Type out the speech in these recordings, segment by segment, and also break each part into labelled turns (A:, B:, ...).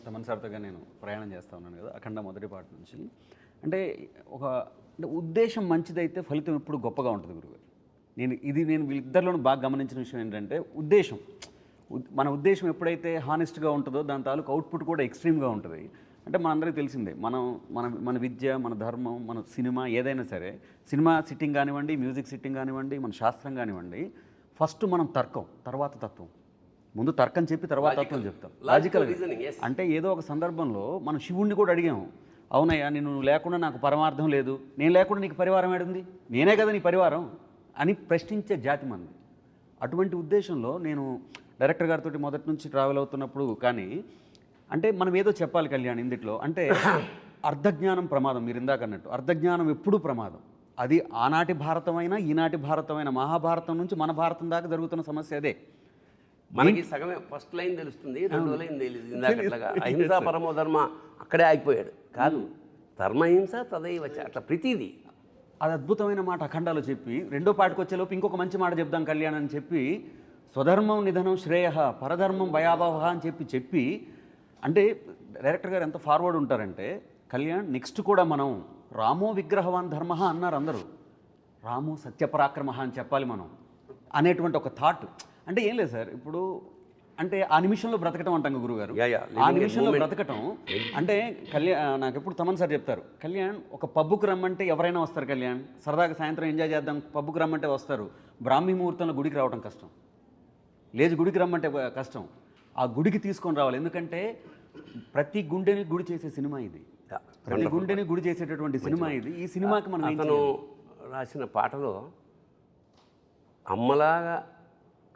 A: తమన్ సార్తోగా నేను ప్రయాణం చేస్తూ ఉన్నాను కదా అఖండ మొదటి పాట నుంచి. అంటే ఒక అంటే ఉద్దేశం మంచిదైతే ఫలితం ఎప్పుడు గొప్పగా ఉంటుంది గురుగారు. నేను వీళ్ళిద్దరిలోనూ బాగా గమనించిన విషయం ఏంటంటే ఉద్దేశం. మన ఉద్దేశం ఎప్పుడైతే హానెస్ట్గా ఉంటుందో దాని తాలూకు అవుట్పుట్ కూడా ఎక్స్ట్రీమ్గా ఉంటుంది. అంటే మనందరికీ తెలిసిందే, మన విద్య, మన ధర్మం, మన సినిమా ఏదైనా సరే, సినిమా సిట్టింగ్ కానివ్వండి, మ్యూజిక్ సిట్టింగ్ కానివ్వండి, మన శాస్త్రం కానివ్వండి, ఫస్ట్ మనం తర్కం, తర్వాత తత్వం. ముందు తర్కం చెప్పి తర్వాత తత్వం చెప్తాం. లాజికల్ అంటే ఏదో ఒక సందర్భంలో మనం శివుణ్ణి కూడా అడిగాము, అవునయ్యా నువ్వు లేకుండా నాకు పరమార్థం లేదు, నేను లేకుండా నీకు పరివారం ఏడుంది, నేనే కదా నీ పరివారం అని ప్రశ్నించే జాతి మంది. అటువంటి ఉద్దేశంలో నేను డైరెక్టర్ గారితో మొదటి నుంచి ట్రావెల్ అవుతున్నప్పుడు కానీ అంటే మనం ఏదో చెప్పాలి కళ్యాణ్ ఇందులో అంటే అర్ధజ్ఞానం ప్రమాదం. మీరు ఇందాక అన్నట్టు అర్ధజ్ఞానం ఎప్పుడూ ప్రమాదం. అది ఆనాటి భారతమైనా ఈనాటి భారతమైన మహాభారతం నుంచి మన భారతం దాకా జరుగుతున్న సమస్య అదే.
B: మనకి సగమే ఫస్ట్ లైన్ తెలుస్తుంది, రెండో లైన్ తెలియదు. ఇందాకట్లాగా అహింసా పరమో ధర్మ అక్కడే ఆగిపోయాడు. కాదు, ధర్మహింస తదైవ అట్లా ప్రతిదీ.
A: అది అద్భుతమైన మాట అఖండాలో చెప్పి రెండో పాటకు వచ్చేలోపు ఇంకొక మంచి మాట చెప్దాం కళ్యాణ్ అని చెప్పి, స్వధర్మం నిధనం శ్రేయ పరధర్మం భయాభవ అని చెప్పి అంటే డైరెక్టర్ గారు ఎంత ఫార్వర్డ్ ఉంటారంటే కళ్యాణ్ నెక్స్ట్ కూడా మనం రామో విగ్రహవాన్ ధర్మ అన్నారు అందరూ, రామో సత్యపరాక్రమ అని చెప్పాలి మనం అనేటువంటి ఒక థాట్. అంటే ఏం లేదు సార్, ఇప్పుడు అంటే ఆ నిమిషంలో బ్రతకటం అంటాం గురుగారు. ఆ నిమిషంలో బ్రతకటం అంటే నాకు ఎప్పుడు తమన్ సార్ చెప్తారు, కళ్యాణ్ ఒక పబ్బుకు రమ్మంటే ఎవరైనా వస్తారు కళ్యాణ్, సరదాగా సాయంత్రం ఎంజాయ్ చేద్దాం పబ్బుకు రమ్మంటే వస్తారు. బ్రాహ్మీ ముహూర్తంలో గుడికి రావడం కష్టం, లేచి గుడికి రమ్మంటే కష్టం. ఆ గుడికి తీసుకొని రావాలి, ఎందుకంటే ప్రతి గుండెని గుడి చేసే సినిమా ఇది, ప్రతి గుండెని గుడి చేసేటటువంటి సినిమా ఇది. ఈ సినిమాకి మనం
B: అతను రాసిన పాటలో అమ్మలాగా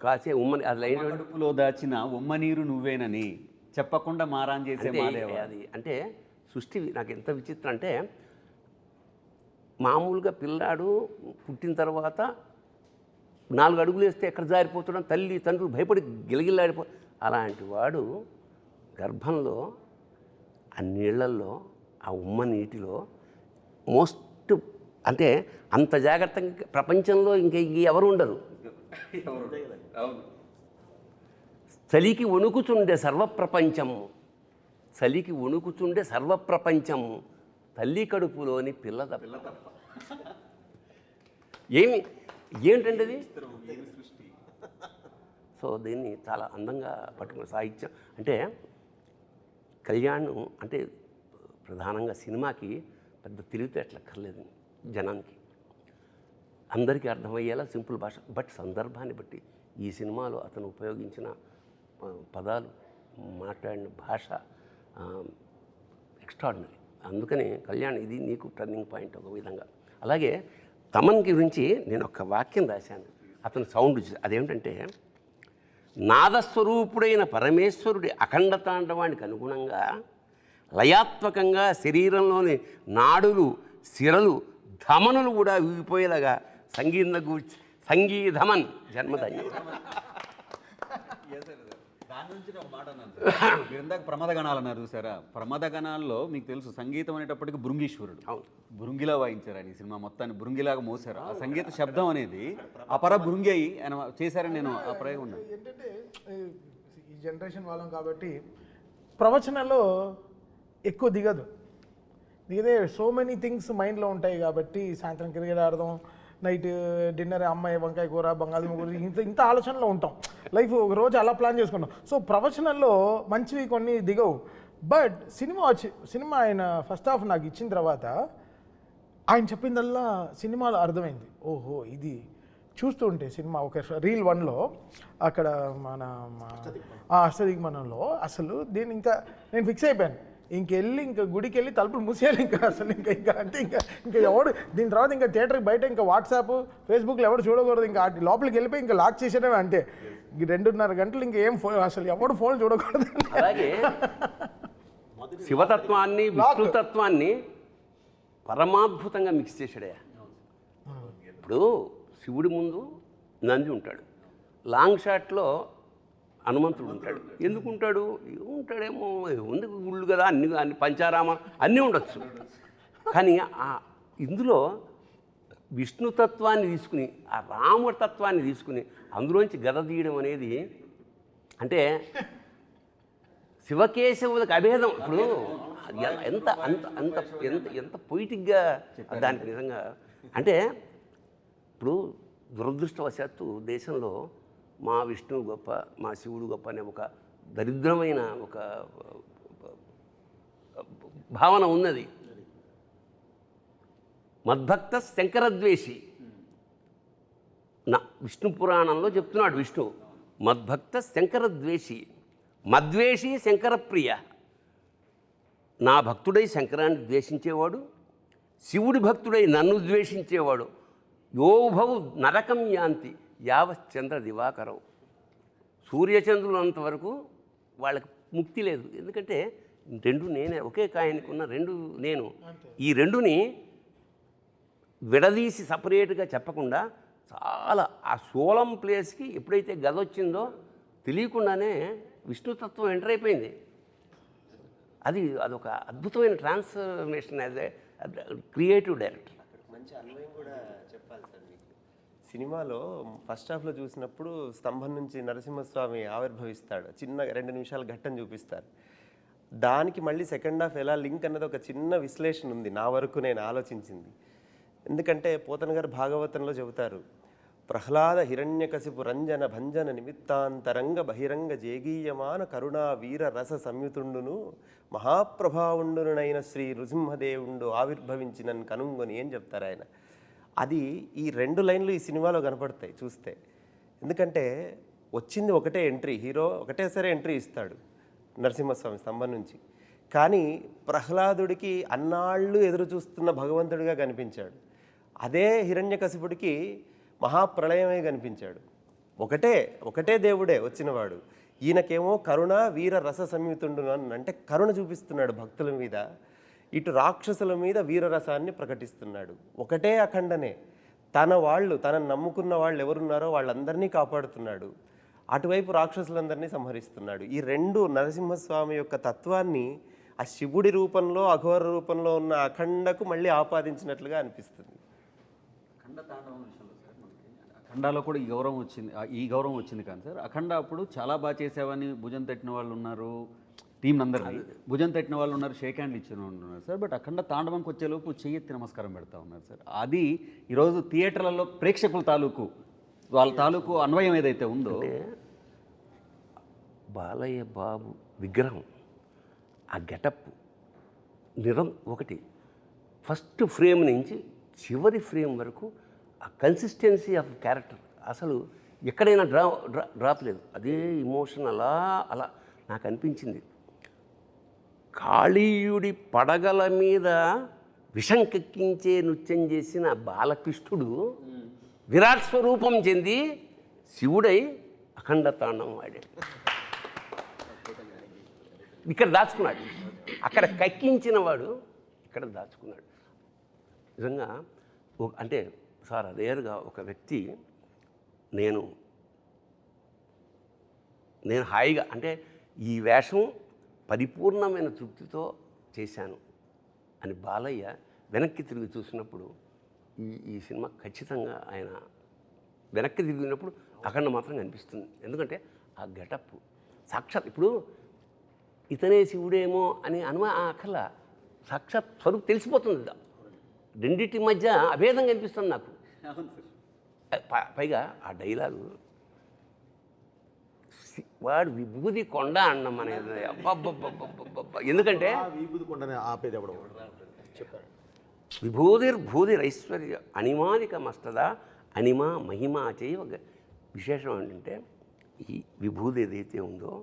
B: కాసే ఉమ్మని అది
A: కడుపులో దాచిన ఉమ్మ నీరు నువ్వేనని చెప్పకుండా మారాన్ చేసే మాదేవ.
B: అది అంటే సృష్టి నాకు ఎంత విచిత్రం అంటే, మామూలుగా పిల్లాడు పుట్టిన తర్వాత 4 అడుగులు వేస్తే ఎక్కడ జారిపోతున్నాం, తల్లి తండ్రులు భయపడి గిలగిల్లాడిపో, అలాంటి వాడు గర్భంలో ఆ నీళ్లల్లో ఆ ఉమ్మ నీటిలో మోస్ట్ అంటే అంత జాగ్రత్తగా ప్రపంచంలో ఇంకా ఎవరు ఉండరు. చలికి వణుకుచుండే సర్వప్రపంచము, చలికి వణుకుచుండే సర్వప్రపంచము, తల్లి కడుపులోని పిల్ల తప్ప. ఏంటంటే అది. సో దీన్ని చాలా అందంగా పట్టుకున్న సాహిత్యం అంటే కళ్యాణ్ అంటే ప్రధానంగా సినిమాకి పెద్ద తెలివితేటలక్కర్లేదు, జనానికి అందరికీ అర్థమయ్యేలా సింపుల్ భాష. బట్ సందర్భాన్ని బట్టి ఈ సినిమాలో అతను ఉపయోగించిన పదాలు, మాట్లాడిన భాష ఎక్స్ట్రాడినరీ. అందుకని కళ్యాణ్ ఇది నీకు టర్నింగ్ పాయింట్ ఒక విధంగా. అలాగే తమన్ గురించి నేను ఒక వాక్యం రాశాను, అతను సౌండ్ అదేమిటంటే, నాదస్వరూపుడైన పరమేశ్వరుడి అఖండ తాండవానికి అనుగుణంగా లయాత్మకంగా శరీరంలోని నాడులు, సిరలు, ధమనులు కూడా ఊగిపోయేలాగా సంగీధమన్ జన్మధన్యం.
A: దాని నుంచి ఒక మాట అన్నాను మీరు ఇందాక ప్రమాదగణాలు అన్నారు చూసారా, ప్రమాదగణాల్లో మీకు తెలుసు సంగీతం అనేటప్పటికి భృంగీశ్వరుడు, భృంగిలా వాయించారు ఆయన ఈ సినిమా మొత్తాన్ని, భృంగిలాగా మోసారు. ఆ సంగీత శబ్దం అనేది అపర భృంగి అయ్యి ఆయన చేశారని నేను ఆ ప్రయోగం ఉన్నాను.
C: ఏంటంటే ఈ జనరేషన్ వాళ్ళం కాబట్టి ప్రవచనాల్లో ఎక్కువ దిగదు, దిగదే సో మెనీ థింగ్స్ మైండ్లో ఉంటాయి కాబట్టి సాయంత్రం క్రికెట్ ఆడదాం, నైట్ డిన్నర్ అమ్మాయి వంకాయ కూర బంగాళదుంప కూర, ఇంత ఆలోచనలో ఉంటాం. లైఫ్ ఒక రోజు అలా ప్లాన్ చేసుకుంటాం. సో ప్రవచనంలో మంచివి కొన్ని దిగవు. బట్ సినిమా ఆయన ఫస్ట్ హాఫ్ నాకు ఇచ్చిన తర్వాత ఆయన చెప్పిందల్లా సినిమాలో అర్థమైంది. ఓహో ఇది చూస్తూ ఉంటే సినిమా ఒక రీల్ 1లో అక్కడ మన అష్టదిగ్మనంలో అసలు దీన్ని ఇంకా నేను ఫిక్స్ అయిపోయాను, ఇంకెళ్ళి ఇంకా గుడికి వెళ్ళి తలుపులు మూసేయాలి ఇంకా అసలు ఇంకా అంటే ఇంకా ఎవడు దీని తర్వాత ఇంకా థియేటర్కి బయట ఇంకా వాట్సాప్ ఫేస్బుక్లో ఎవడు చూడకూడదు, ఇంకా లోపలికి వెళ్ళిపోయి ఇంకా లాక్ చేసేయడమే. అంటే 2.5 గంటలు ఇంకా ఏం అసలు ఎవడు ఫోన్ చూడకూడదు.
B: అలాగే శివతత్వాన్ని విష్ణుతత్వాన్ని పరమాద్భుతంగా మిక్స్ చేశాడే. ఇప్పుడు శివుడి ముందు నంది ఉంటాడు, లాంగ్ షాట్లో హనుమంతుడు ఉంటాడు. ఎందుకు ఉంటాడు? ఉంటాడేమో ఉంది గుళ్ళు కదా, అన్ని పంచారామ అన్నీ ఉండొచ్చు. కానీ ఇందులో విష్ణుతత్వాన్ని తీసుకుని ఆ రామతత్వాన్ని తీసుకుని అందులోంచి గద తీయడం అనేది అంటే శివకేశవులకు అభేదం. ఇప్పుడు ఎంత అంత అంత ఎంత ఎంత పొయిటిక్గా దానికి నిజంగా అంటే ఇప్పుడు దురదృష్టవశాత్తు దేశంలో మా విష్ణువు గొప్ప, మా శివుడు గొప్ప అనే ఒక దరిద్రమైన ఒక భావన ఉన్నది. మద్భక్త శంకరద్వేషి నా విష్ణు పురాణంలో చెప్తున్నాడు విష్ణు, మద్భక్త శంకరద్వేషి, మద్వేషి శంకరప్రియ. నా భక్తుడై శంకరాన్ని ద్వేషించేవాడు, శివుడి భక్తుడై నన్ను ద్వేషించేవాడు, యోభౌ నరకం యాంతి యావశ్చంద్ర దివాకరం. సూర్యచంద్రులంతవరకు వాళ్ళకి ముక్తి లేదు. ఎందుకంటే రెండు నేనే, ఒకే కాయనికి ఉన్న రెండు నేను. ఈ రెండుని విడదీసి సపరేట్గా చెప్పకుండా చాలా ఆ సోలం ప్లేస్కి ఎప్పుడైతే గద వచ్చిందో తెలియకుండానే విష్ణుతత్వం ఎంటర్ అయిపోయింది. అదొక అద్భుతమైన transformation as a creative director.
D: మంచి అన్వయం కూడా చెప్పాలి సార్ మీకు. సినిమాలో ఫస్ట్ హాఫ్లో చూసినప్పుడు స్తంభం నుంచి నరసింహస్వామి ఆవిర్భవిస్తాడు, చిన్న 2 నిమిషాల ఘట్టం చూపిస్తారు. దానికి మళ్ళీ సెకండ్ హాఫ్ ఎలా లింక్ అన్నది ఒక చిన్న విశ్లేషణ ఉంది నా వరకు నేను ఆలోచించింది. ఎందుకంటే పోతన గారు భాగవతంలో చెబుతారు, ప్రహ్లాద హిరణ్యకశిపు రంజన భంజన నిమిత్తాంతరంగ బహిరంగ జేగీయమాన కరుణా వీర రస సంయుతుండును మహాప్రభావుండునైన శ్రీ నృసింహదేవుండు ఆవిర్భవించినని కనుంగొని ఏం చెప్తారు ఆయన. అది ఈ 2 లైన్లు ఈ సినిమాలో కనపడతాయి చూస్తే. ఎందుకంటే వచ్చింది ఒకటే ఎంట్రీ, హీరో ఒకటేసారి ఎంట్రీ ఇస్తాడు నరసింహస్వామి స్తంభం నుంచి. కానీ ప్రహ్లాదుడికి అన్నాళ్ళు ఎదురు చూస్తున్న భగవంతుడిగా కనిపించాడు. అదే హిరణ్యకశిపుడికి మహాప్రళయమే కనిపించాడు. ఒకటే దేవుడే వచ్చినవాడు. ఈయనకేమో కరుణ వీర రస సంయుతుండు అంటే కరుణ చూపిస్తున్నాడు భక్తుల మీద, ఇటు రాక్షసుల మీద వీరరసాన్ని ప్రకటిస్తున్నాడు. ఒకటే అఖండనే, తనను నమ్ముకున్న వాళ్ళు ఎవరున్నారో వాళ్ళందరినీ కాపాడుతున్నాడు, అటువైపు రాక్షసులందరినీ సంహరిస్తున్నాడు. ఈ 2 నరసింహస్వామి యొక్క తత్వాన్ని ఆ శివుడి రూపంలో అఘోర రూపంలో ఉన్న అఖండకు మళ్ళీ ఆపాదించినట్లుగా అనిపిస్తుంది.
A: అఖండ తాండవం విషయంలో సార్ మనకి అఖండాలో కూడా ఈ గౌరవం వచ్చింది కానీ సార్, అఖండ అప్పుడు చాలా బాగా చేసావని భుజం తట్టిన వాళ్ళు ఉన్నారు, టీం అందరినీ భుజం తట్టిన వాళ్ళు ఉన్నారు, షేక్ హ్యాండ్లు ఇచ్చిన వాళ్ళు ఉన్నారు సార్. బట్ అఖండ తాండవంకి వచ్చేలోపు చెయ్యెత్తి నమస్కారం పెడతా ఉన్నారు సార్. అది ఈరోజు థియేటర్లలో ప్రేక్షకుల తాలూకు వాళ్ళ తాలూకు అన్వయం ఏదైతే ఉందో,
B: బాలయ్య బాబు విగ్రహం, ఆ గెటప్ ఒకటి ఫస్ట్ ఫ్రేమ్ నుంచి చివరి ఫ్రేమ్ వరకు ఆ కన్సిస్టెన్సీ ఆఫ్ క్యారెక్టర్ అసలు ఎక్కడైనా డ్రాప్ లేదు. అదే ఇమోషన్ అలా నాకు అనిపించింది. కాళీయుడి పడగల మీద విషం కెక్కించే నృత్యం చేసిన బాలకృష్ణుడు విరాట్ స్వరూపం చెంది శివుడై అఖండ తాండవం ఆడాడు. ఇక్కడ దాచుకున్నాడు, అక్కడ కక్కించిన వాడు ఇక్కడ దాచుకున్నాడు. నిజంగా అంటే సార్ రేరుగా ఒక వ్యక్తి నేను హాయిగా అంటే ఈ వేషం పరిపూర్ణమైన తృప్తితో చేశాను అని బాలయ్య వెనక్కి తిరిగి చూసినప్పుడు ఈ సినిమా ఖచ్చితంగా ఆయన వెనక్కి తిరిగినప్పుడు అఖండ మాత్రం కనిపిస్తుంది. ఎందుకంటే ఆ గెటప్ సాక్షాత్ ఇప్పుడు ఇతనే శివుడేమో అని అక్కల సాక్షాత్ స్వరూపు తెలిసిపోతుంది. రెండింటి మధ్య అభేదం కనిపిస్తుంది నాకు. పైగా ఆ డైలాగు వాడు విభూది కొండ అన్నం అనేది అబ్బబ్బబ్బబ్బబ్బ. ఎందుకంటే విభూతిర్భూతిరైశ్వర్య అనిమానిక మస్తదా అనిమా మహిమా చేయ ఒక విశేషం ఏంటంటే ఈ విభూతి ఏదైతే ఉందో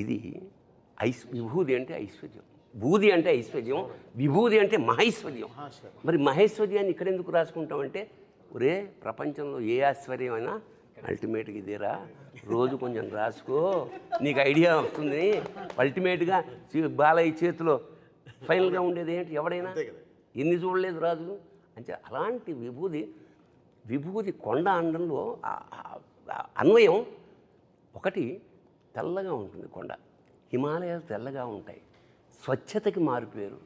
B: ఇది విభూతి అంటే ఐశ్వర్యం, భూది అంటే ఐశ్వర్యం, విభూతి అంటే మహైశ్వర్యం. మరి మహేశ్వర్యాన్ని ఇక్కడ ఎందుకు రాసుకుంటామంటే ఒరే ప్రపంచంలో ఏ ఐశ్వర్యమైనా అల్టిమేట్గా ఇదేరా, రోజు కొంచెం రాసుకో నీకు ఐడియా వస్తుంది. అల్టిమేట్గా బాలయ్య చేతిలో ఫైనల్గా ఉండేది ఏంటి, ఎవడైనా ఎన్ని చూడలేదు రాజు అంటే అలాంటి విభూతి కొండ అండంలో అన్వయం. ఒకటి తెల్లగా ఉంటుంది కొండ, హిమాలయాలు తెల్లగా ఉంటాయి, స్వచ్ఛతకి మారిపోయారు.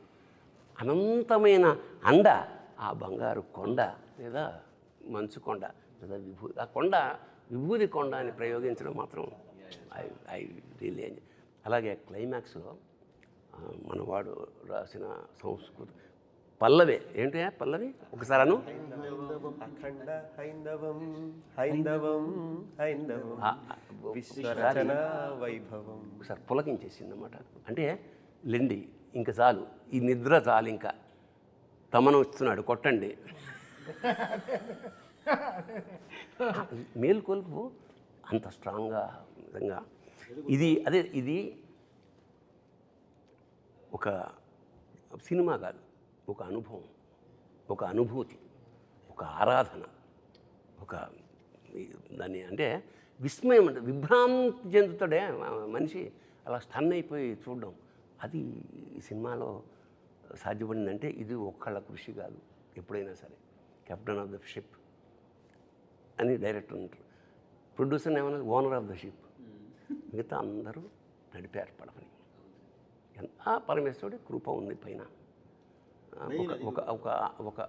B: అనంతమైన అండ ఆ బంగారు కొండ లేదా మంచు కొండ లేదా విభూతి, ఆ కొండ విభూతి కొండ అని ప్రయోగించడం మాత్రం ఐ రియల్లీ అలాగే క్లైమాక్స్లో మనవాడు రాసిన సంస్కృత పల్లవి ఏంటి పల్లవి ఒకసారి అను.
D: అఖండ హైందవం హైందవం హైందవం విశ్వరచన వైభవం.
B: ఒకసారి పులకించేసింది అన్నమాట. అంటే లెండి ఇంకా చాలు, ఈ నిద్ర చాలు, ఇంకా తమను వస్తున్నాడు కొట్టండి. మేల్కొల్పు అంత స్ట్రాంగ్గా నిజంగా ఇది ఒక సినిమా కాదు, ఒక అనుభవం, ఒక అనుభూతి, ఒక ఆరాధన, ఒక దాన్ని అంటే విస్మయం, అంటే విభ్రాంతి చెందుతాడే మనిషి, అలా స్టన్ అయిపోయి చూడడం. అది ఈ సినిమాలో సాధ్యపడిందంటే ఇది ఒక్కళ్ళ కృషి కాదు. ఎప్పుడైనా సరే కెప్టెన్ ఆఫ్ ద షిప్ అని డైరెక్టర్ ఉంటారు, ప్రొడ్యూసర్ ఏమన్నా ఓనర్ ఆఫ్ ద షిప్, మిగతా అందరూ నడిపారు పడవని. ఆ పరమేశ్వరుడి కృప ఉంది పైన. ఒక